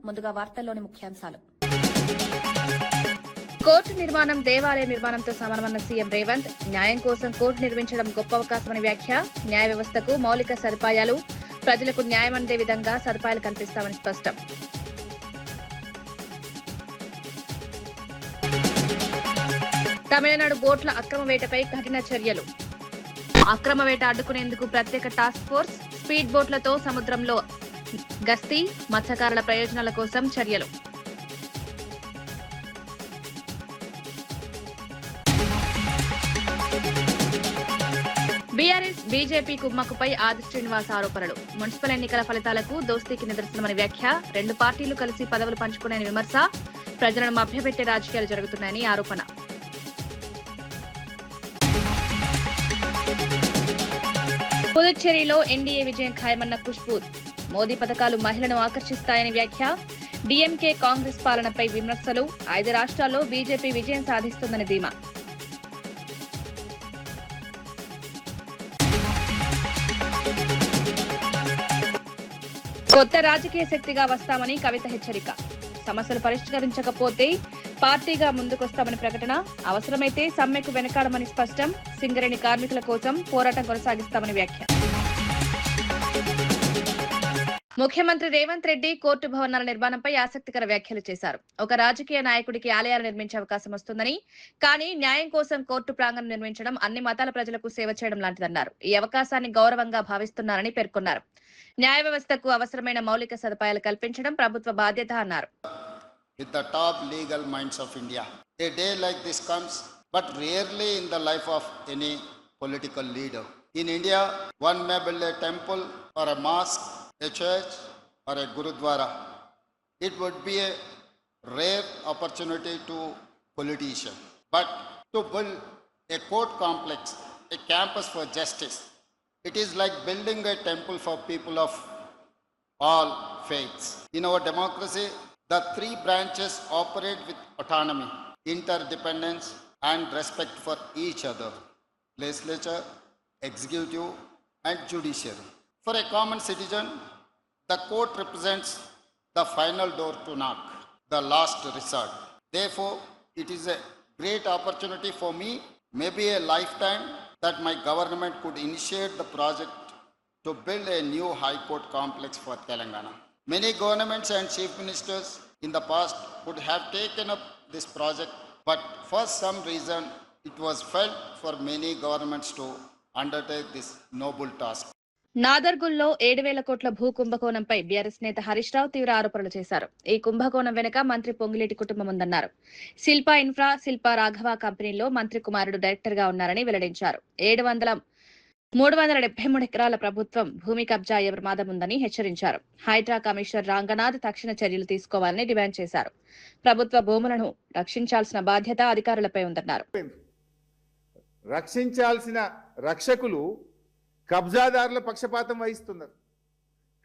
ముందుగా వార్తల్లోని ముఖ్యాంశాలు. కోర్టు నిర్మాణం దేవాలయ నిర్మాణంతో సమానమన్న సీఎం రేవంత్. న్యాయం కోసం కోర్టు నిర్మించడం గొప్ప అవకాశమని వ్యాఖ్య. న్యాయ వ్యవస్థకు మౌలిక సదుపాయాలు, ప్రజలకు న్యాయం అందే విధంగా సదుపాయాలు కల్పిస్తామని స్పష్టం. తమిళనాడు బోట్ల అక్రమ వేటపై కఠిన చర్యలు. అక్రమ వేట అడ్డుకునేందుకు ప్రత్యేక టాస్క్ ఫోర్స్, స్పీడ్ బోట్లతో సముద్రంలో గస్తీ, మత్స్యకారుల ప్రయోజనాల కోసం చర్యలు. బీఆర్ఎస్ బీజేపీ కుమ్మక్కుపై ఆది శ్రీనివాస్ ఆరోపణలు. మున్సిపల్ ఎన్నికల ఫలితాలకు దోస్తీకి నిదర్శనమని వ్యాఖ్య. రెండు పార్టీలు కలిసి పదవులు పంచుకునే విమర్శ. ప్రజలను మభ్యపెట్టే రాజకీయాలు జరుగుతున్నాయని ఆరోపణ. పుదుచ్చేరిలో ఎన్డీఏ విజయం ఖాయమన్న ఖుష్బూ. మోదీ పథకాలు మహిళను ఆకర్షిస్తాయని వ్యాఖ్య. డీఎంకే కాంగ్రెస్ పాలనపై విమర్శలు. 5 రాష్ట్రాల్లో బీజేపీ విజయం సాధిస్తుందని ధీమా. కొత్త రాజకీయ శక్తిగా వస్తామని కవిత హెచ్చరిక. సమస్యలు పరిష్కరించకపోతే పార్టీగా ముందుకొస్తామని ప్రకటన. అవసరమైతే సమ్మెకు వెనకాడమని స్పష్టం. సింగరేణి కార్మికుల కోసం పోరాటం కొనసాగిస్తామని వ్యాఖ్య. ముఖ్యమంత్రి రేవంత్ రెడ్డి కోర్టు భవనాల నిర్మాణంపై ఆసక్తికర వ్యాఖ్యలు చేశారు. ఒక రాజకీయ నాయకుడికి ఆలయాలు నిర్మించే అవకాశం వస్తుందని, కానీ న్యాయం కోసం కోర్టు ప్రాంగణం నిర్మించడం అన్ని మతాల ప్రజలకు సేవ చేయడం లాంటిదన్నారు. ఈ అవకాశాన్ని గౌరవంగా భావిస్తున్నారని పేర్కొన్నారు. న్యాయ వ్యవస్థకు అవసరమైన మౌలిక సదుపాయాలు కల్పించడం ప్రభుత్వ బాధ్యత అన్నారు. With the top legal minds of India. A day like this comes, but rarely in the life of any political leader. In India, one may build a temple or a mosque, a church or a gurudwara. It would be a rare opportunity to politicians. But to build a court complex, a campus for justice, it is like building a temple for people of all faiths. In our democracy, the 3 branches operate with autonomy, interdependence, and respect for each other: legislature, executive, and judiciary. For a common citizen, the court represents the final door to knock, the last resort. Therefore, it is a great opportunity for me, maybe a lifetime, that my government could initiate the project to build a new high court complex for Telangana. Many governments and chief ministers in the past would have taken up this project, but for some reason it was felt for many governments to undertake this noble task. నాదర్గుల్లో 7,000 కోట్ల భూ కుంభకోణంపై BRS నేత హరీష్ రావు తీవ్ర ఆరోపణలు చేశారు. ఈ కుంభకోణం వెనుక మంత్రి పొంగులేటి కుటుంబం ఉందన్నారు. శిల్పా ఇన్ఫ్రా, శిల్పా రాఘవ కంపెనీల్లో మంత్రి కుమారుడు డైరెక్టర్ గా ఉన్నారని వెల్లడించారు. 373 ఎకరాల ప్రభుత్వం భూమి కబ్జా అయ్యే ప్రమాదం ఉందని హెచ్చరించారు. హైడ్రా కమిషనర్ రాంగనాథ్ తక్షణ చర్యలు తీసుకోవాలని డిమాండ్ చేశారు. ప్రభుత్వ భూములను రక్షించాల్సిన బాధ్యత అధికారులపై ఉందన్నారు. రక్షించాల్సిన రక్షకులు కబ్జాదారుల పక్షపాతం వహిస్తున్నారు,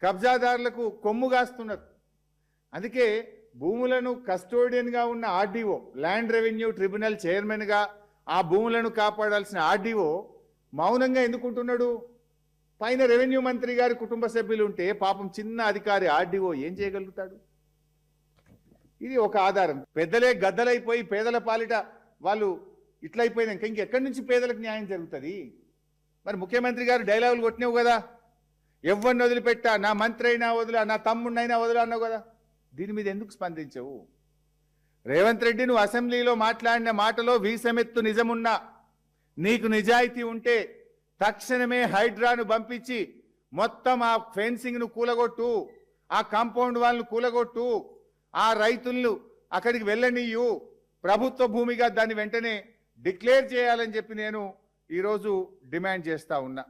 కబ్జాదారులకు కొమ్ము కాస్తున్నారు. అందుకే భూములను కస్టోడియన్గా ఉన్న ఆర్డీఓ, ల్యాండ్ రెవెన్యూ ట్రిబ్యునల్ చైర్మన్గా ఆ భూములను కాపాడాల్సిన ఆర్డీఓ మౌనంగా ఎందుకుంటున్నాడు? పైన రెవెన్యూ మంత్రి గారి కుటుంబ సభ్యులు ఉంటే పాపం చిన్న అధికారి ఆర్డీఓ ఏం చేయగలుగుతాడు? ఇది ఒక ఆధారం. పెద్దలే గద్దలైపోయి పేదల పాలిట వాళ్ళు ఇట్లయిపోయినాక ఇంకెక్కడి నుంచి పేదలకు న్యాయం జరుగుతుంది? మరి ముఖ్యమంత్రి గారు డైలాగులు కొట్టినావు కదా, ఎవరిని వదిలిపెట్టా, నా మంత్రి అయినా వదిలా, నా తమ్ముడినైనా వదిలా అన్నావు కదా. దీని మీద ఎందుకు స్పందించవు? రేవంత్ రెడ్డి, నువ్వు అసెంబ్లీలో మాట్లాడిన మాటలో వీసమెత్తు నిజమున్నా, నీకు నిజాయితీ ఉంటే తక్షణమే హైడ్రాను పంపించి మొత్తం ఆ ఫెన్సింగ్ను కూలగొట్టు, ఆ కాంపౌండ్ వాళ్ళను కూలగొట్టు, ఆ రైతులను అక్కడికి వెళ్ళనీయు, ప్రభుత్వ భూమిగా దాన్ని వెంటనే డిక్లేర్ చేయాలని చెప్పి నేను ఈరోజు డిమాండ్ చేస్తా ఉన్నా.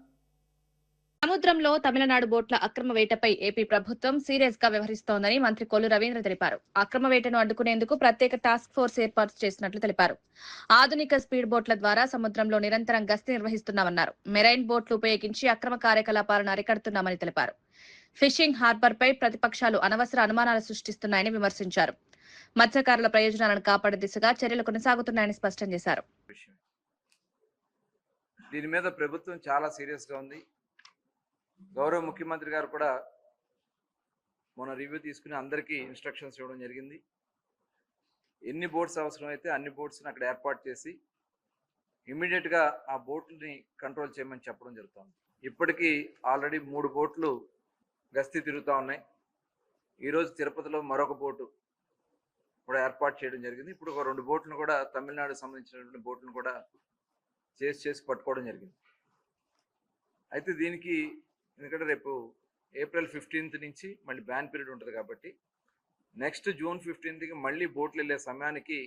సముద్రంలో తమిళనాడు బోట్ల అక్రమ వేటపై ఏపీ ప్రభుత్వం సీరియస్ గా వ్యవహరిస్తోందని మంత్రి కొల్లు రవీంద్ర తెలిపారు. అక్రమ వేటను అడ్డుకునేందుకు ప్రత్యేక టాస్క్ ఫోర్స్ ఏర్పాటు చేసినట్లు తెలిపారు. ఆధునిక స్పీడ్ బోట్ల ద్వారా సముద్రంలో నిరంతరం గస్తీ నిర్వహిస్తున్నామన్నారు. మెరైన్ బోట్లు ఉపయోగించి అక్రమ కార్యకలాపాలను అరికడుతున్నామని తెలిపారు. ఫిషింగ్ హార్బర్ పై ప్రతిపక్షాలు అనవసర అనుమానాలు సృష్టిస్తున్నాయని విమర్శించారు. మత్స్యకారుల ప్రయోజనాలను కాపాడే దిశగా చర్యలు కొనసాగుతున్నాయని స్పష్టం చేశారు. దీని మీద ప్రభుత్వం చాలా సీరియస్ గా ఉంది. గౌరవ ముఖ్యమంత్రి గారు కూడా మొన్న రివ్యూ తీసుకుని అందరికీ ఇన్స్ట్రక్షన్స్ ఇవ్వడం జరిగింది. ఎన్ని బోట్స్ అవసరమైతే అన్ని బోట్స్ని అక్కడ ఏర్పాటు చేసి ఇమ్మీడియట్గా ఆ బోట్లని కంట్రోల్ చేయమని చెప్పడం జరుగుతుంది. ఇప్పటికీ ఆల్రెడీ 3 బోట్లు గస్తీ తిరుగుతూ ఉన్నాయి. ఈరోజు తిరుపతిలో మరొక బోటు కూడా ఏర్పాటు చేయడం జరిగింది. ఇప్పుడు ఒక 2 బోట్లను కూడా తమిళనాడు సంబంధించినటువంటి బోట్లను కూడా చేసి పట్టుకోవడం జరిగింది. అయితే దీనికి ఎందుకంటే రేపు ఏప్రిల్ 15th నుంచి మళ్ళీ బ్యాన్ పీరియడ్ ఉంటుంది కాబట్టి నెక్స్ట్ జూన్ 15కి మళ్ళీ బోట్లు వెళ్ళే సమయానికి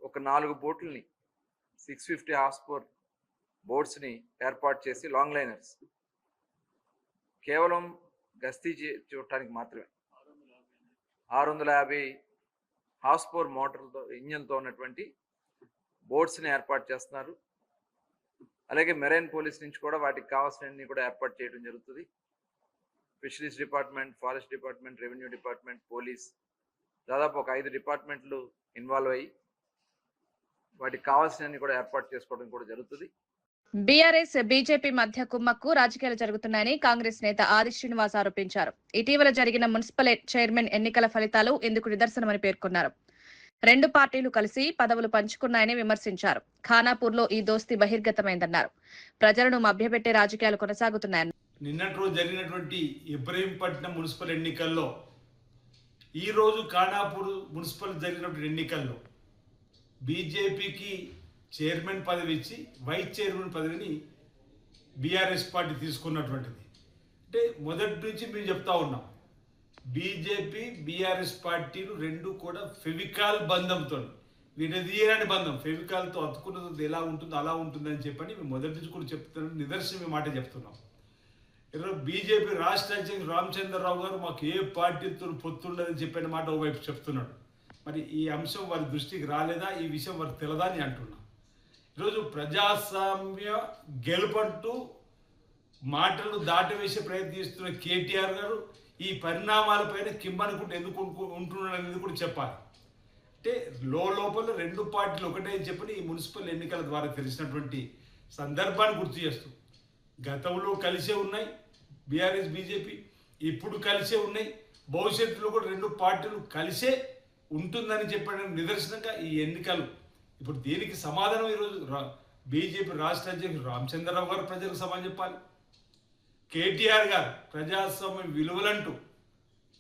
ఒక 4 బోట్లని 650 హార్స్ పవర్ బోట్స్ని ఏర్పాటు చేసి లాంగ్ లైనర్స్ కేవలం గస్తీ చూడటానికి మాత్రమే 650 హార్స్ పవర్ మోటార్లతో ఇంజన్తో ఉన్నటువంటి బోట్స్ని ఏర్పాటు చేస్తున్నారు. అలాగే మెరైన్ పోలీస్ నుంచి కూడా వాటికి కావాల్సినవన్నీ కూడా ఏర్పాటు చేయడం జరుగుతుంది. Fisheries department, forest department, revenue department, police దాదాపు ఒక 5 డిపార్ట్మెంట్లు ఇన్వాల్వ్ అయ్యి వాటికి కావాల్సినవన్నీ కూడా ఏర్పాటు చేసుకోవడం కూడా జరుగుతుంది. బీఆర్ఎస్ బీజేపీ మధ్య కుమ్మక్కు రాజకీయాలు జరుగుతున్నాయని కాంగ్రెస్ నేత ఆది శ్రీనివాస్ ఆరోపించారు. ఇటీవల జరిగిన మున్సిపల్ చైర్మన్ ఎన్నికల ఫలితాలు ఇందుకు నిదర్శనమని పేర్కొన్నారు. 2 పార్టీలు కలిసి పదవులు పంచుకున్నాయని విమర్శించారు. ఖానాపూర్లో ఈ దోస్తీ బహిర్గతమైందన్నారు. ప్రజలను మభ్యపెట్టే రాజకీయాలు కొనసాగుతున్నాయని నిన్నటి రోజు జరిగినటువంటి ఇబ్రహీంపట్నం మున్సిపల్ ఎన్నికల్లో ఈ రోజు ఖానాపూర్ మున్సిపల్ జరిగినటువంటి ఎన్నికల్లో బీజేపీకి చైర్మన్ పదవి ఇచ్చి వైస్ చైర్మన్ పదవిని బీఆర్ఎస్ పార్టీ తీసుకున్నటువంటిది. అంటే మొదటి నుంచి మేము చెప్తా ఉన్నాం, బీజేపీ బీఆర్ఎస్ పార్టీలు 2 కూడా ఫెవికాల్ బంధంతో విడదీయరాని బంధం, ఫెవికాల్తో అతుకున్నది ఎలా ఉంటుందో అలా ఉంటుందని చెప్పని మేము మొదటి నుంచి కూడా చెప్తున్నాం. నిదర్శనం మాట చెప్తున్నాం. ఈరోజు బీజేపీ రాష్ట్ర అధ్యక్షుడు రామచంద్రరావు గారు మాకు ఏ పార్టీతో పొత్తుండదని చెప్పిన మాట ఓవైపు చెప్తున్నాడు. మరి ఈ అంశం వారి దృష్టికి రాలేదా, ఈ విషయం వారికి తెలదా అని అంటున్నాం. ఈరోజు ప్రజాస్వామ్య గెలుపంటూ మాటలు దాటవేసే ప్రయత్నిస్తున్న కేటీఆర్ గారు ఈ పరిణామాలపైన కిమ్మనుకుంటూ ఎందుకు ఉంటున్నాడనేది కూడా చెప్పాలి. అంటే లోపల 2 పార్టీలు ఒకటే అని చెప్పని ఈ మున్సిపల్ ఎన్నికల ద్వారా తెలిసినటువంటి సందర్భాన్ని గుర్తు చేస్తూ గతంలో కలిసే ఉన్నాయి బీఆర్ఎస్ బీజేపీ, ఇప్పుడు కలిసే ఉన్నాయి, భవిష్యత్తులో కూడా 2 పార్టీలు కలిసే ఉంటుందని చెప్పడానికి నిదర్శనంగా ఈ ఎన్నికలు. ఇప్పుడు దీనికి సమాధానం ఈరోజు బీజేపీ రాష్ట్ర అధ్యక్షుడు రామచంద్రరావు గారు ప్రజలకు సమాధానం చెప్పాలి. కేటీఆర్ గారు ప్రజాస్వామ్య విలువలంటూ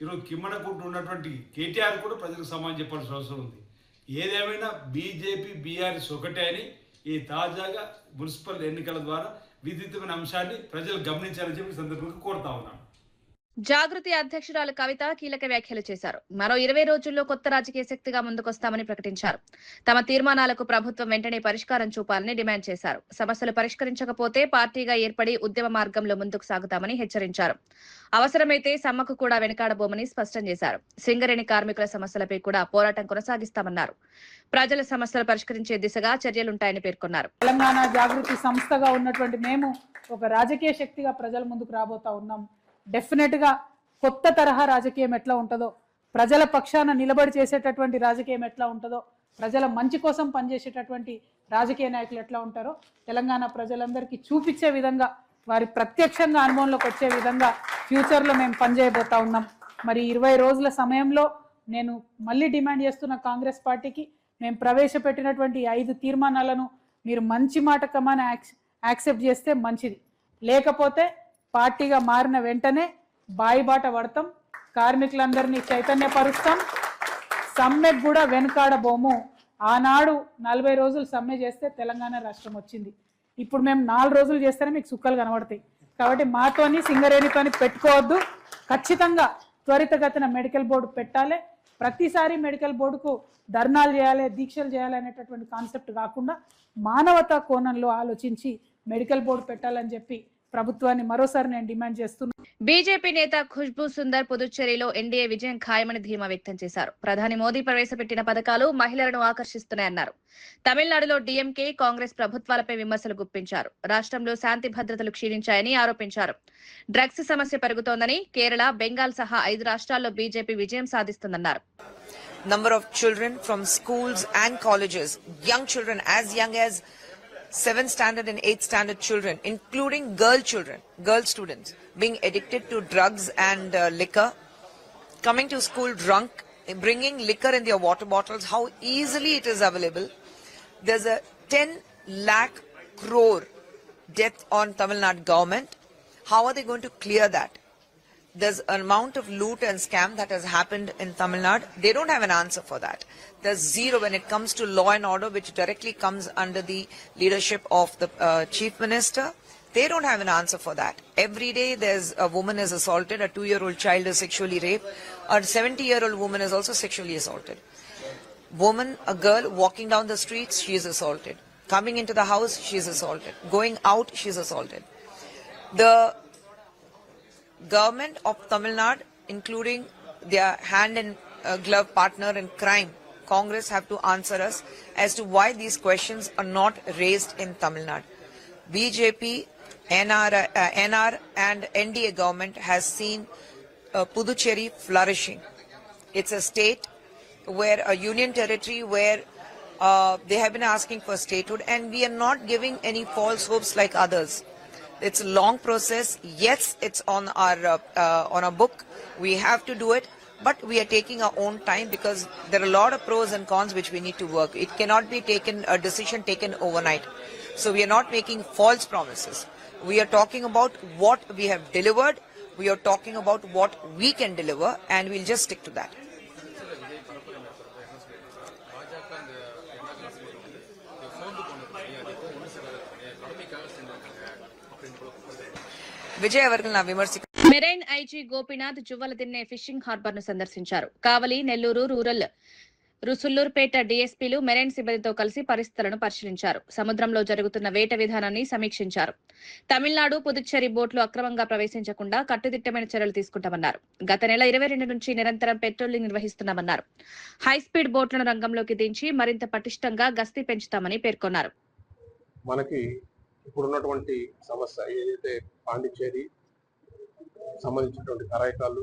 ఈరోజు కిమ్మనకుంటూ ఉన్నటువంటి కేటీఆర్ కూడా ప్రజలకు సమాధానం చెప్పాల్సిన అవసరం ఉంది. ఏదేమైనా బీజేపీ బీఆర్ఎస్ ఒకటే అని ఈ తాజాగా మున్సిపల్ ఎన్నికల ద్వారా విదితమైన అంశాన్ని ప్రజలు గమనించాలని చెప్పి సందర్భంగా కోరుతా ఉన్నాను. జాగృతి అధ్యక్షురాలు కవిత కీలక వ్యాఖ్యలు చేశారు. మరో 20 రోజుల్లో కొత్త రాజకీయ శక్తిగా ముందుకొస్తామని ప్రకటించారు. తమ తీర్మానాలకు ప్రభుత్వం వెంటనే పరిష్కారం చూపాలని డిమాండ్ చేశారు. సమస్యలు పరిష్కరించకపోతే పార్టీగా ఏర్పడి ఉద్యమ మార్గంలో ముందుకు సాగుతామని హెచ్చరించారు. అవసరమైతే సమ్మకు కూడా వెనుకాడబోమని స్పష్టం చేశారు. సింగరేణి కార్మికుల సమస్యలపై కూడా పోరాటం కొనసాగిస్తామన్నారు. ప్రజల సమస్యలు పరిష్కరించే దిశగా చర్యలుంటాయని పేర్కొన్నారు. తెలంగాణ జాగృతి సంస్థగా ఉన్నటువంటి మేము ఒక రాజకీయ శక్తిగా ప్రజల ముందుకు రాబోతా ఉన్నాం. డెఫినెట్ గా కొత్త తరహా రాజకీయం ఎట్లా ఉంటుందో, ప్రజల పక్షాన నిలబడి చేసేటటువంటి రాజకీయం ఎట్లా ఉంటుందో, ప్రజల మంచి కోసం పనిచేసేటటువంటి రాజకీయ నాయకులు ఎట్లా ఉంటారో తెలంగాణ ప్రజలందరికీ చూపించే విధంగా, వారి ప్రత్యక్షంగా అనుభవంలోకి వచ్చే విధంగా ఫ్యూచర్లో మేము పనిచేయబోతా ఉన్నాం. మరి 20 రోజుల సమయంలో నేను మళ్ళీ డిమాండ్ చేస్తున్న కాంగ్రెస్ పార్టీకి మేము ప్రవేశపెట్టినటువంటి 5 తీర్మానాలను మీరు మంచి మాట కమాన యాక్సెప్ట్ చేస్తే మంచిది, లేకపోతే పార్టీగా మారిన వెంటనే బాయిబాట పడతాం, కార్మికులందరినీ చైతన్యపరుస్తాం, సమ్మెకు కూడా వెనుకాడబోము. ఆనాడు 40 రోజులు సమ్మె చేస్తే తెలంగాణ రాష్ట్రం వచ్చింది. ఇప్పుడు మేము 4 రోజులు చేస్తేనే మీకు సుక్కలు కనబడతాయి. కాబట్టి మాతోని సింగరేణితోని పెట్టుకోవద్దు. ఖచ్చితంగా త్వరితగతిన మెడికల్ బోర్డు పెట్టాలి. ప్రతిసారి మెడికల్ బోర్డుకు ధర్నాలు చేయాలి, దీక్షలు చేయాలి అనేటటువంటి కాన్సెప్ట్ కాకుండా మానవతా కోణంలో ఆలోచించి మెడికల్ బోర్డు పెట్టాలని చెప్పి ప్రభుత్వాన్ని మరోసారి నేను డిమాండ్ చేస్తున్నాను. బీజేపీ నేత ఖుష్బూ సుందర్ పుదుచ్చేరిలో ఎన్డీఏ విజయం ఖాయమని ధీమా వ్యక్తం చేశారు. ప్రధాని మోదీ ప్రవేశపెట్టిన పథకాలు మహిళలను ఆకర్షిస్తున్నాయన్నారు. తమిళనాడులో డీఎంకే, కాంగ్రెస్ ప్రభుత్వాలపై విమర్శలు గుప్పించారు. రాష్ట్రంలో శాంతి భద్రతలు క్షీణించాయని ఆరోపించారు. డ్రగ్స్ సమస్య పెరుగుతోందని, కేరళ, బెంగాల్ సహా 5 రాష్ట్రాల్లో బీజేపీ విజయం సాధిస్తుందన్నారు. Number of children from schools and colleges, young children as young as 7th standard and 8th standard children, including girl students, being addicted to drugs and liquor coming to school drunk, bringing liquor in their water bottles, how easily it is available. There's a 10 lakh crore debt on Tamil Nadu government. How are they going to clear that? There's an amount of loot and scam that has happened in Tamil Nadu. They don't have an answer for that. There's zero when it comes to law and order, which directly comes under the leadership of the chief minister. They don't have an answer for that. Every day there's a woman is assaulted, a 2-year-old child is sexually raped, a 70-year-old woman is also sexually assaulted. Woman, a girl walking down the streets, she is assaulted. Coming into the house, she is assaulted. Going out, she is assaulted. The government of Tamil Nadu, including their hand and glove partner in crime, Congress, have to answer us as to why these questions are not raised in Tamil Nadu. BJP, NR and NDA government has seen Puducherry flourishing. It's a state where a union territory where they have been asking for statehood, and we are not giving any false hopes like others. It's a long process. Yes, it's on our book. We have to do it, but we are taking our own time because there are a lot of pros and cons which we need to work. It cannot be a decision taken overnight. So we are not making false promises. We are talking about what we have delivered. We are talking about what we can deliver, and we'll just stick to that. Vijay అవర్గల్ నా విమర్శ marine IG Gopinath Juvvaladinne fishing harbour ను సందర్శించారు. కావలి, Nellore rural, Sullurpeta డీఎస్పీలు marine సిబ్బందితో కలిసి పరిస్థితులను పరిశీలించారు. సముద్రంలో జరుగుతున్న వేట విధానాన్ని సమీక్షించారు. తమిళనాడు, పుదుచ్చేరి బోట్లు అక్రమంగా ప్రవేశించకుండా కట్టుదిట్టమైన చర్యలు తీసుకుంటామన్నారు. గత నెల 22 నుంచి నిరంతరం పెట్రోలింగ్ నిర్వహిస్తున్నామన్నారు. హైస్పీడ్ బోట్లను రంగంలోకి దించి మరింత పటిష్టంగా గస్తీ పెంచుతామని పేర్కొన్నారు. మనకి ఇప్పుడున్నటువంటి సమస్య ఏదైతే పాండిచ్చేరి సంబంధించినటువంటి కరైకాలు,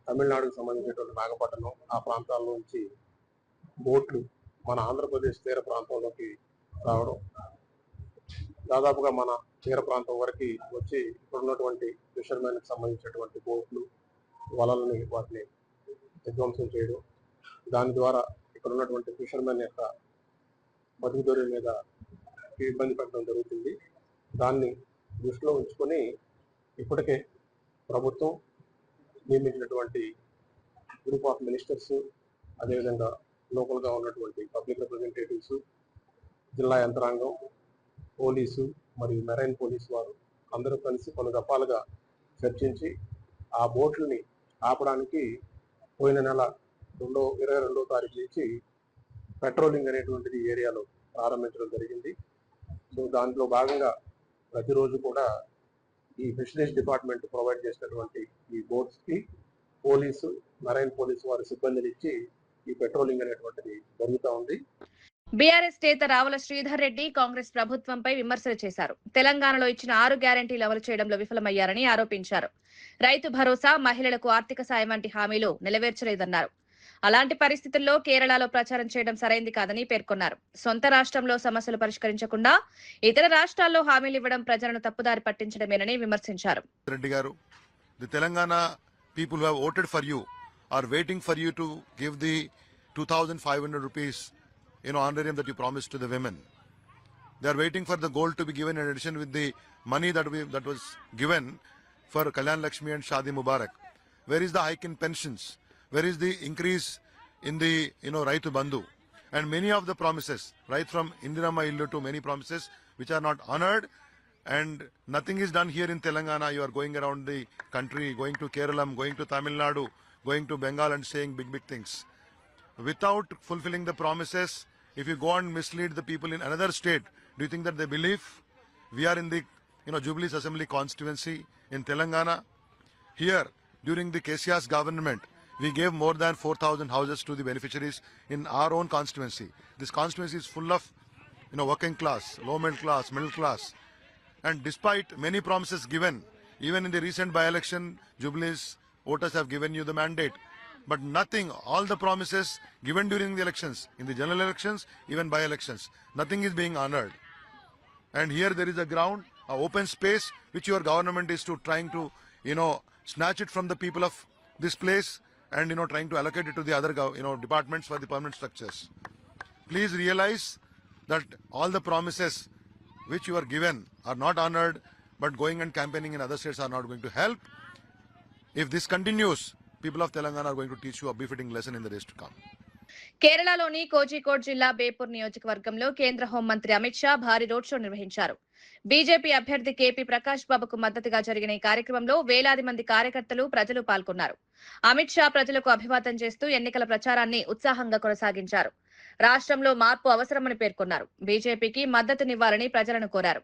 తమిళనాడుకు సంబంధించినటువంటి నాగపట్నం ఆ ప్రాంతాల నుంచి బోట్లు మన ఆంధ్రప్రదేశ్ తీర ప్రాంతంలోకి రావడం, దాదాపుగా మన తీర ప్రాంతం వరకు వచ్చి ఇప్పుడున్నటువంటి ఫిషర్మెన్కి సంబంధించినటువంటి బోట్లు, వలలని వాటిని విధ్వంసం చేయడం, దాని ద్వారా ఇక్కడ ఉన్నటువంటి ఫిషర్మెన్ యొక్క బతుకుదొరి మీద ఇబ్బంది పెట్టడం జరుగుతుంది. దాన్ని దృష్టిలో ఉంచుకొని ఇప్పటికే ప్రభుత్వం నియమించినటువంటి గ్రూప్ ఆఫ్ మినిస్టర్స్, అదేవిధంగా లోకల్గా ఉన్నటువంటి పబ్లిక్ రిప్రజెంటేటివ్స్, జిల్లా యంత్రాంగం, పోలీసు మరియు మెరైన్ పోలీసు వారు అందరూ కలిసి పలు దఫాలుగా చర్చించి ఆ బోట్లని ఆపడానికి పోయిన నెల 22వ తారీఖు నుంచి పెట్రోలింగ్ అనేటువంటిది ఏరియాలో ప్రారంభించడం జరిగింది. సో దాంట్లో భాగంగా ప్రతిరోజు కూడా ఈ ఫిషరీస్ డిపార్ట్మెంట్ ప్రొవైడ్ చేసినటువంటి ఈ బోట్స్కి పోలీసు, మెరైన్ పోలీసు వారి సిబ్బందిని ఇచ్చి ఈ పెట్రోలింగ్ అనేటువంటిది జరుగుతూ ఉంది. బీఆర్ఎస్ నేత రావుల శ్రీధర్ రెడ్డి కాంగ్రెస్ ప్రభుత్వంపై విమర్శలు చేశారు. తెలంగాణలో ఇచ్చిన 6 గ్యారంటీలు అమలు చేయడంలో విఫలమయ్యారని ఆరోపించారు. రైతు భరోసా, మహిళలకు ఆర్థిక సాయం వంటి హామీలు నెరవేర్చలేదన్నారు. అలాంటి పరిస్థితుల్లో కేరళలో ప్రచారం చేయడం సరైంది కాదని పేర్కొన్నారు. సొంత రాష్ట్రంలో సమస్యలు పరిష్కరించకుండా ఇతర రాష్ట్రాల్లో హామీలు ఇవ్వడం ప్రజలను తప్పుదారి పట్టించడమేనని విమర్శించారు. రెడ్డి గారు, the Telangana people who have voted for you are waiting for you to give the 2,500 rupees honorarium that you promised to the women. They are waiting for the gold to be given in addition with the money that was given for Kalyan Lakshmi and Shadi Mubarak. Where is the hike in pensions? Where is the increase in the Raitu Bandhu? And many of the promises, right from Indirama Illu to many promises which are not honored, and nothing is done here in Telangana. You are going around the country, going to Kerala, going to Tamil Nadu, going to Bengal and saying big things. Without fulfilling the promises, if you go and mislead the people in another state, do you think that they believe? We are in the Jubilees Assembly constituency in Telangana. Here, during the KCR's government, we gave more than 4,000 houses to the beneficiaries in our own constituency. This constituency is full of working class, low middle class. And despite many promises given, even in the recent by-election, Jubilees voters have given you the mandate. But nothing, all the promises given during the elections, in the general elections, even by-elections, nothing is being honored. And here there is a ground, an open space, which your government is trying to, snatch it from the people of this place and trying to allocate it to the other departments for the permanent structures. Please realize that all the promises which you are given are not honored, but going and campaigning in other states are not going to help. If this continues, people of Telangana are going to teach you a befitting lesson in the days to come. కేరళలోని కోజికోడ్ జిల్లా బేపూర్ నియోజకవర్గంలో కేంద్ర హోంమంత్రి అమిత్ షా భారీ road show నిర్వహించారు. BJP అభ్యర్థి KP Prakash బాబుకు మద్దతుగా జరిగిన ఈ కార్యక్రమంలో వేలాది మంది కార్యకర్తలు, ప్రజలు పాల్గొన్నారు. అమిత్ షా ప్రజలకు అభివాదం చేస్తూ ఎన్నికల ప్రచారాన్ని ఉత్సాహంగా కొనసాగించారు. రాష్ట్రంలో మార్పు అవసరమని పేర్కొన్నారు. బీజేపీకి మద్దతునివ్వాలని ప్రజలను కోరారు.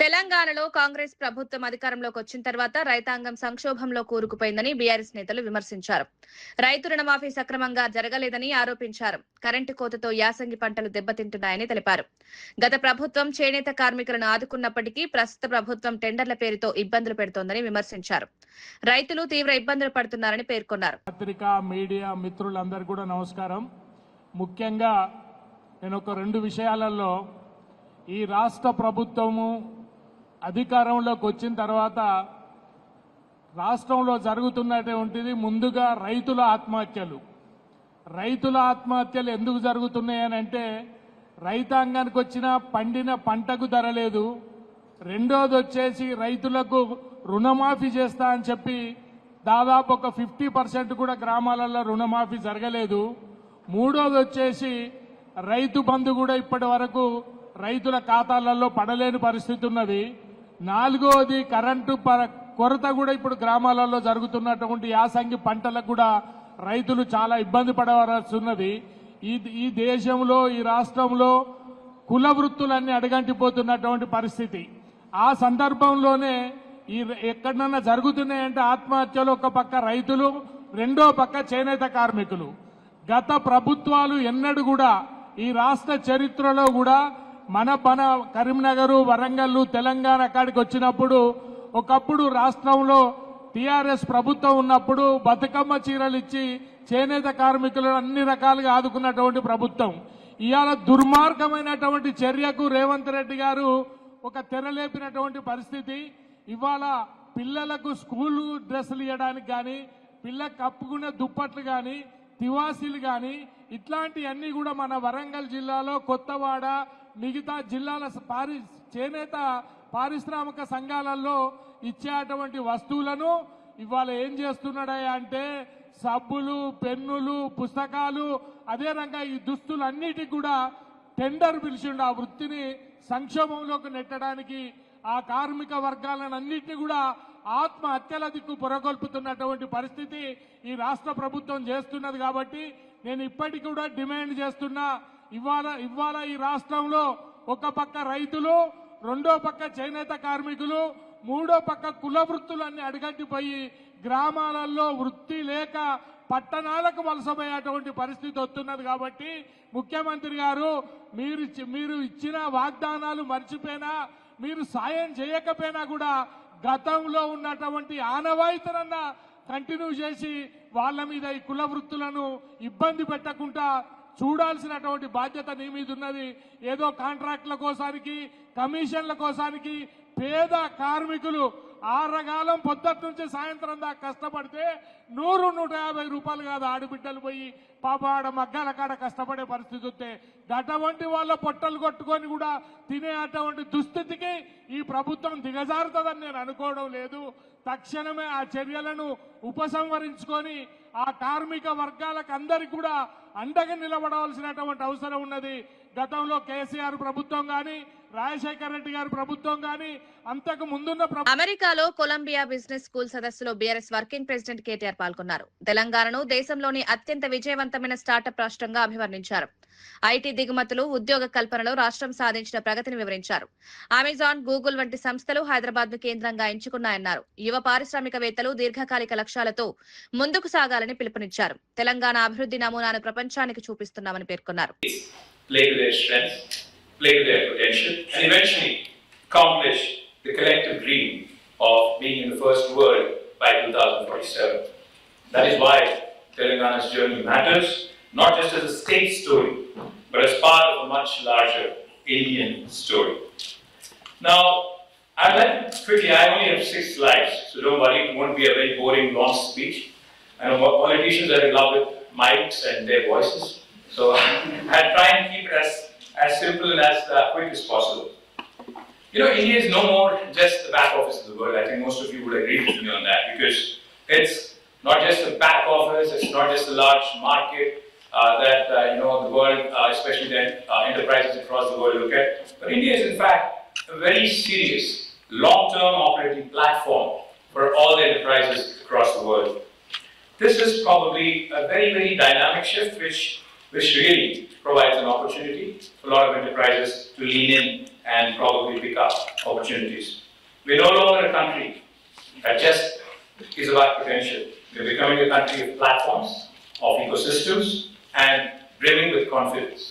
తెలంగాణలో కాంగ్రెస్ ప్రభుత్వం అధికారంలోకి వచ్చిన తర్వాత రైతాంగం సంక్షోభంలో కూరుకుపోయిందని బీఆర్ఎస్ నేతలు విమర్శించారు. రైతు రుణమాఫీ సక్రమంగా జరగలేదని ఆరోపించారు. కరెంటు కోతతో యాసంగి పంటలు దెబ్బతింటున్నాయని తెలిపారు. గత ప్రభుత్వం చేనేత కార్మికులను ఆదుకున్నప్పటికీ ప్రస్తుత ప్రభుత్వం టెండర్ల పేరుతో ఇబ్బందులు పెడుతోందని విమర్శించారు. రైతులు తీవ్ర ఇబ్బందులు పడుతున్నారని పేర్కొన్నారు. పత్రికా మీడియా మిత్రులందరూ కూడా నమస్కారం. ముఖ్యంగా నేను ఒక 2 విషయాలలో ఈ రాష్ట్ర ప్రభుత్వము అధికారంలోకి వచ్చిన తర్వాత రాష్ట్రంలో జరుగుతున్నటువంటిది ముందుగా రైతుల ఆత్మహత్యలు ఎందుకు జరుగుతున్నాయనంటే రైతాంగానికి వచ్చిన పండిన పంటకు ధర లేదు. రెండోది వచ్చేసి రైతులకు రుణమాఫీ చేస్తా అని చెప్పి దాదాపు ఒక 50% కూడా గ్రామాలలో రుణమాఫీ జరగలేదు. మూడోది వచ్చేసి రైతు బంధు కూడా ఇప్పటి వరకు రైతుల ఖాతాలలో పడలేని పరిస్థితి ఉన్నది. నాలుగోది కరెంటు కొరత కూడా ఇప్పుడు గ్రామాలలో జరుగుతున్నటువంటి యాసంగి పంటలకు కూడా రైతులు చాలా ఇబ్బంది పడవలసి ఉన్నది. ఈ దేశంలో ఈ రాష్ట్రంలో కుల వృత్తులన్నీ అడగంటిపోతున్నటువంటి పరిస్థితి. ఆ సందర్భంలోనే ఈ ఎక్కడన్నా జరుగుతున్నాయంటే ఆత్మహత్యలు ఒక పక్క రైతులు, రెండో పక్క చేనేత కార్మికులు. గత ప్రభుత్వాలు ఎన్నడూ కూడా ఈ రాష్ట్ర చరిత్రలో కూడా మన కరీంనగర్, వరంగల్, తెలంగాణ కాడికి వచ్చినప్పుడు ఒకప్పుడు రాష్ట్రంలో టీఆర్ఎస్ ప్రభుత్వం ఉన్నప్పుడు బతుకమ్మ చీరలు ఇచ్చి చేనేత కార్మికులను అన్ని రకాలుగా ఆదుకున్నటువంటి ప్రభుత్వం. ఇవాళ దుర్మార్గమైనటువంటి చర్యకు రేవంత్ రెడ్డి గారు ఒక తెరలేపినటువంటి పరిస్థితి. ఇవాళ పిల్లలకు స్కూల్ డ్రెస్సులు ఇవ్వడానికి కానీ, పిల్లలకు కప్పుకునే దుప్పట్లు కానీ, తివాసీలు కానీ ఇట్లాంటివన్నీ కూడా మన వరంగల్ జిల్లాలో కొత్తవాడ, మిగతా జిల్లాల చేనేత పారిశ్రామిక సంఘాలలో ఇచ్చేటువంటి వస్తువులను ఇవాళ ఏం చేస్తున్నాడా అంటే సబ్బులు, పెన్నులు, పుస్తకాలు, అదే రంగా ఈ దుస్తులన్నిటికీ కూడా టెండర్ పిలిచిండు. ఆ వృత్తిని సంక్షోభంలోకి నెట్టడానికి ఆ కార్మిక వర్గాలను అన్నింటినీ కూడా ఆత్మహత్యల దిక్కు పొరగొల్పుతున్నటువంటి పరిస్థితి ఈ రాష్ట్ర ప్రభుత్వం చేస్తున్నది. కాబట్టి నేను ఇప్పటికి కూడా డిమాండ్ చేస్తున్నా, ఇవాళ ఈ రాష్ట్రంలో ఒక పక్క రైతులు, రెండో పక్క చేనేత కార్మికులు, మూడో పక్క కుల వృత్తులన్నీ అడగంటిపోయి గ్రామాలలో వృత్తి లేక పట్టణాలకు వలసపోయేటువంటి పరిస్థితి వస్తున్నది. కాబట్టి ముఖ్యమంత్రి గారు మీరు ఇచ్చిన వాగ్దానాలు మర్చిపోయినా, మీరు సాయం చేయకపోయినా కూడా గతంలో ఉన్నటువంటి ఆనవాయితనన్నా కంటిన్యూ చేసి వాళ్ళ మీద ఈ కుల వృత్తులను ఇబ్బంది పెట్టకుండా చూడాల్సినటువంటి బాధ్యత నీ మీద ఉన్నది. ఏదో కాంట్రాక్ట్ల కోసానికి, కమిషన్ల కోసానికి పేద కార్మికులు ఆరగాలం పొద్దుట నుంచి సాయంత్రం దాకా కష్టపడితే 100-150 రూపాయలు కాదు ఆడబిడ్డలు పోయి పాప ఆడ మగ్గాల కాడ కష్టపడే పరిస్థితి వస్తే అటువంటి వాళ్ళ పొట్టలు కొట్టుకొని కూడా తినే అటువంటి దుస్థితికి ఈ ప్రభుత్వం దిగజారుతుందని నేను అనుకోవడం లేదు. తక్షణమే ఆ చర్యలను ఉపసంహరించుకొని ఆ కార్మిక వర్గాలకు అందరికీ కూడా అండగా నిలబడవలసినటువంటి అవసరం ఉన్నది. గతంలో కేసీఆర్ ప్రభుత్వం కానీ, రాజశేఖర రెడ్డి గారి ప్రభుత్వం కానీ, అంతకు ముందున్న అమెరికాలో కొలంబియా బిజినెస్ స్కూల్ సదస్సులో బీఆర్ఎస్ వర్కింగ్ ప్రెసిడెంట్ కేటీఆర్ పాల్గొన్నారు. తెలంగాణను దేశంలోని అత్యంత విజయవంతమైన స్టార్టప్ రాష్ట్రంగా అభివర్ణించారు. ఐటీ దిగుమతులు, ఉద్యోగ కల్పనలో రాష్ట్రం సాధించిన ప్రగతిని వివరించారు. అమెజాన్, గూగుల్ వంటి సంస్థలు హైదరాబాద్ ను కేంద్రంగా ఎంచుకున్నాయన్నారు. యువ పారిశ్రామికవేత్తలు దీర్ఘకాలిక లక్ష్యాలతో ముందుకు సాగాలని పిలుపునిచ్చారు. తెలంగాణ అభివృద్ధి నమూనాను ప్రపంచానికి చూపిస్తున్నామని పేర్కొన్నారు. Play to their strengths, play to their potential, and eventually accomplish the collective dream of being in the first world by 2047. That is why Telangana's journey matters, not just as a state story, but as part of a much larger Indian story. Now, I'd like to quickly, I only have 6 slides, so don't worry, it won't be a very boring, long speech. I know politicians are in love with mics and their voices. So I'll try and keep it as simple and as quick as possible. You know, India is no more just the back office of the world. I think most of you would agree with me on that, because it's not just the back office, it's not just a large market that the world, especially the enterprises across the world look at. But India is in fact a very serious, long-term operating platform for all the enterprises across the world. This is probably a very, very dynamic shift which really provides an opportunity for a lot of enterprises to lean in and probably pick up opportunities. We're no longer a country that just is about potential. We're becoming a country of platforms, of ecosystems, and brimming with confidence.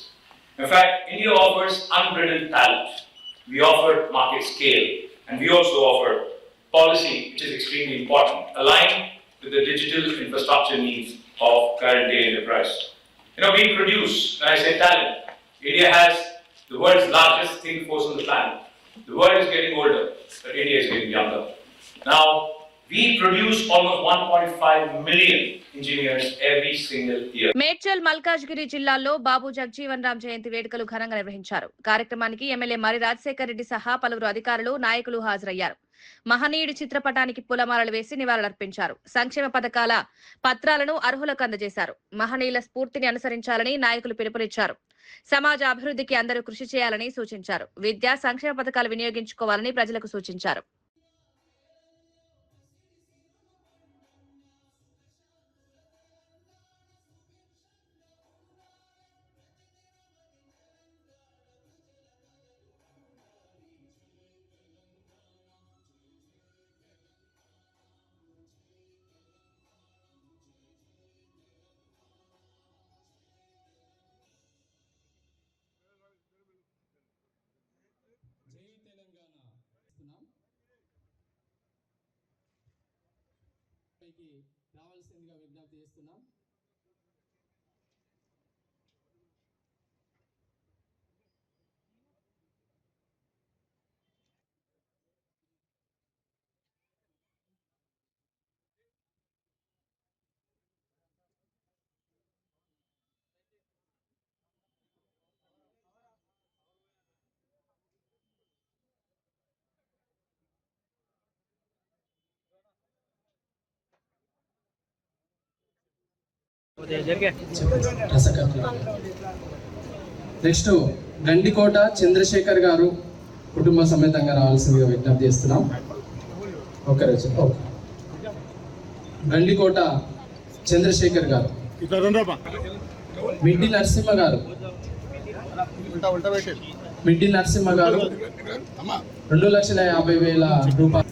In fact, India offers unbridled talent. We offer market scale, and we also offer policy, which is extremely important, aligned with the digital infrastructure needs of current day enterprise. You know, we produce, when I say talent, India has the world's largest think force on the planet. The world is getting older, but India is getting younger. Now, we produce almost 1.5 million engineers every single year. Medchal, Malkajgiri జిల్లాల్లో బాబు జగజీవన్ రామ్ జయంతి వేడుకలు ఘనంగా నిర్వహించారు. కార్యక్రమానికి MLA మరి రాజశేఖర రెడ్డి సహా పలువురు అధికారులు, నాయకులు హాజరయ్యారు. మహనీయుడి చిత్రపటానికి పూలమాలలు వేసి నివాళులర్పించారు. సంక్షేమ పథకాల పత్రాలను అర్హులకు అందజేశారు. మహనీయుల స్ఫూర్తిని అనుసరించాలని నాయకులు పిలుపునిచ్చారు. సమాజ అభివృద్ధికి అందరూ కృషి చేయాలని సూచించారు. విద్యా, సంక్షేమ పథకాలు వినియోగించుకోవాలని ప్రజలకు సూచించారు. రావాల్సిందిగా విజ్ఞప్తి చేస్తున్నాం. నెక్స్ట్ గండికోట చంద్రశేఖర్ గారు కుటుంబ సమేతంగా రావాల్సిందిగా విజ్ఞప్తి చేస్తున్నాం. ఓకే గండికోట చంద్రశేఖర్ గారు, మిడ్డి నరసింహ గారు, మిడ్డి నరసింహ గారు 2,50,000 రూపాయలు.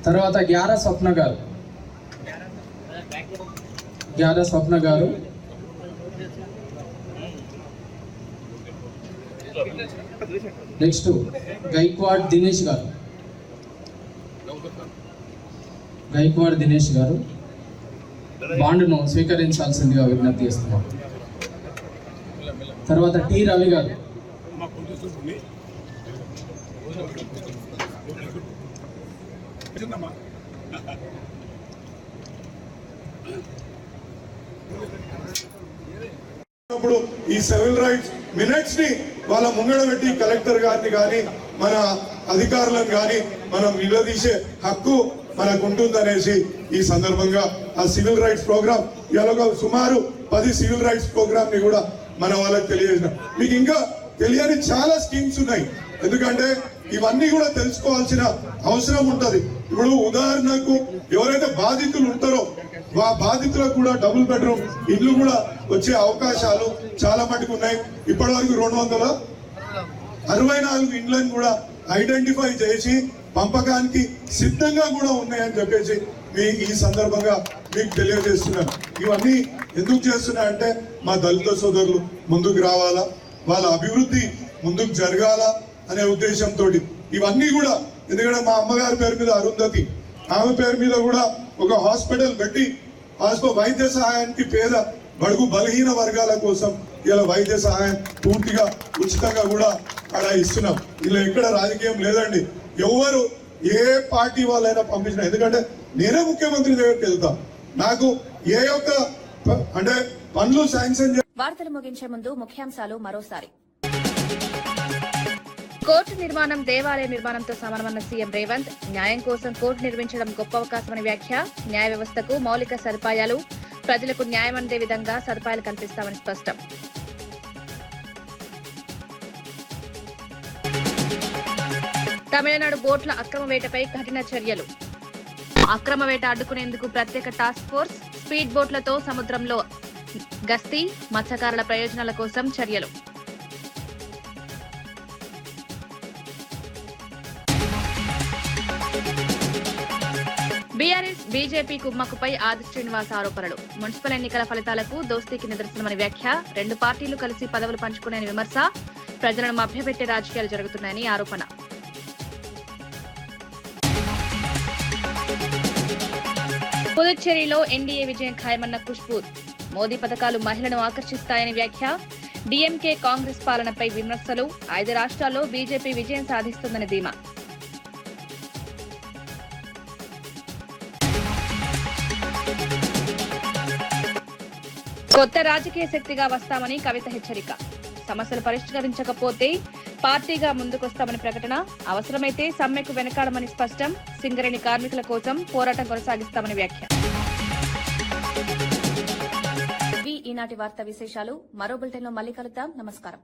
తర్వాత గ్యారా స్వప్న గారు, గ్యారా స్వప్న గారు. నెక్స్ట్ గైక్వాడ్ దినేష్ గారు, గైక్వాడ్ దినేష్ గారు బాండ్ను స్వీకరించాల్సిందిగా విజ్ఞప్తి చేస్తున్నాం. తర్వాత టి రవి గారు, ఈ సివిల్ రైట్స్ మినిట్స్ ని వాళ్ళ ముంగడ పెట్టి కలెక్టర్ గారిని కానీ మన అధికారులను కానీ మనం నిలదీసే హక్కు మనకు ఉంటుందనేసి ఈ సందర్భంగా ఆ సివిల్ రైట్స్ ప్రోగ్రామ్ ఇలా సుమారు 10 సివిల్ రైట్స్ ప్రోగ్రామ్ ని కూడా మన వాళ్ళకి తెలియజేసిన. మీకు ఇంకా తెలియని చాలా స్కీమ్స్ ఉన్నాయి, ఎందుకంటే ఇవన్నీ కూడా తెలుసుకోవాల్సిన అవసరం ఉంటది. ఇప్పుడు ఉదాహరణకు ఎవరైతే బాధితులు ఉంటారో ఆ బాధితులకు కూడా డబుల్ బెడ్రూమ్ ఇల్లు కూడా వచ్చే అవకాశాలు చాలా మటుకు ఉన్నాయి. ఇప్పటి వరకు 264 ఇండ్లను కూడా ఐడెంటిఫై చేసి పంపకానికి సిద్ధంగా కూడా ఉన్నాయని చెప్పేసి ఈ సందర్భంగా మీకు తెలియజేస్తున్నాను. ఇవన్నీ ఎందుకు చేస్తున్నా అంటే మా దళిత సోదరులు ముందుకు రావాలా, వాళ్ళ అభివృద్ధి ముందుకు జరగాల అనే ఉద్దేశంతో ఇవన్నీ కూడా. ఎందుకంటే మా అమ్మగారి పేరు మీద అరుంధతి, ఆమె పేరు మీద కూడా ఒక హాస్పిటల్ పెట్టి వైద్య సహాయానికి పేద బడుగు బలహీన వర్గాల కోసం ఇలా వైద్య సహాయం పూర్తిగా ఉచితంగా కూడా అక్కడ ఇస్తున్నాం. ఇలా ఎక్కడ రాజకీయం లేదండి, ఎవరు ఏ పార్టీ వాళ్ళైనా పంపించిన. ఎందుకంటే నేనే ముఖ్యమంత్రి దగ్గరికి వెళ్తా, నాకు ఏ ఒక్క అంటే పనులు శాంక్షన్. వార్తలు ముగించే ముందు ముఖ్యాంశాలు మరోసారి. కోర్టు నిర్మాణం దేవాలయ నిర్మాణంతో సమానమన్న సీఎం రేవంత్. న్యాయం కోసం కోర్టు నిర్మించడం గొప్ప అవకాశమని వ్యాఖ్య. న్యాయ వ్యవస్థకు మౌలిక సదుపాయాలు, ప్రజలకు న్యాయం అందే విధంగా సదుపాయాలు కల్పిస్తామని స్పష్టం. తమిళనాడు బోట్ల అక్రమ వేటపై కఠిన చర్యలు. అక్రమ వేట అడ్డుకునేందుకు ప్రత్యేక టాస్క్ ఫోర్స్. స్పీడ్ బోట్లతో సముద్రంలో గస్తీ. మత్స్యకారుల ప్రయోజనాల కోసం చర్యలు. బీఆర్ఎస్ బీజేపీ కుమ్మక్కుపై ఆది శ్రీనివాస్ ఆరోపణలు. మున్సిపల్ ఎన్నికల ఫలితాలకు దోస్తీకి నిదర్శనమని వ్యాఖ్య. 2 పార్టీలు కలిసి పదవులు పంచుకునే విమర్శ. ప్రజలను మభ్యపెట్టే రాజకీయాలు జరుగుతున్నాయని ఆరోపణ. పుదుచ్చేరిలో ఎన్డీఏ విజయం ఖాయమన్న ఖుష్బూ. మోదీ పథకాలు మహిళలను ఆకర్షిస్తాయని వ్యాఖ్య. డీఎంకే కాంగ్రెస్ పాలనపై విమర్శలు. 5 రాష్ట్రాల్లో బీజేపీ విజయం సాధిస్తుందని ధీమా. కొత్త రాజకీయ శక్తిగా వస్తామని కవిత హెచ్చరిక. సమస్యలు పరిష్కరించకపోతే పార్టీగా ముందుకొస్తామని ప్రకటన. అవసరమైతే సమ్మెకు వెనకాడమని స్పష్టం. సింగరేణి కార్మికుల కోసం పోరాటం కొనసాగిస్తామని వ్యాఖ్య. ఈనాటి వార్తా విశేషాలు. మరో బులెటిన్లో మళ్ళీ కలుద్దాం. నమస్కారం.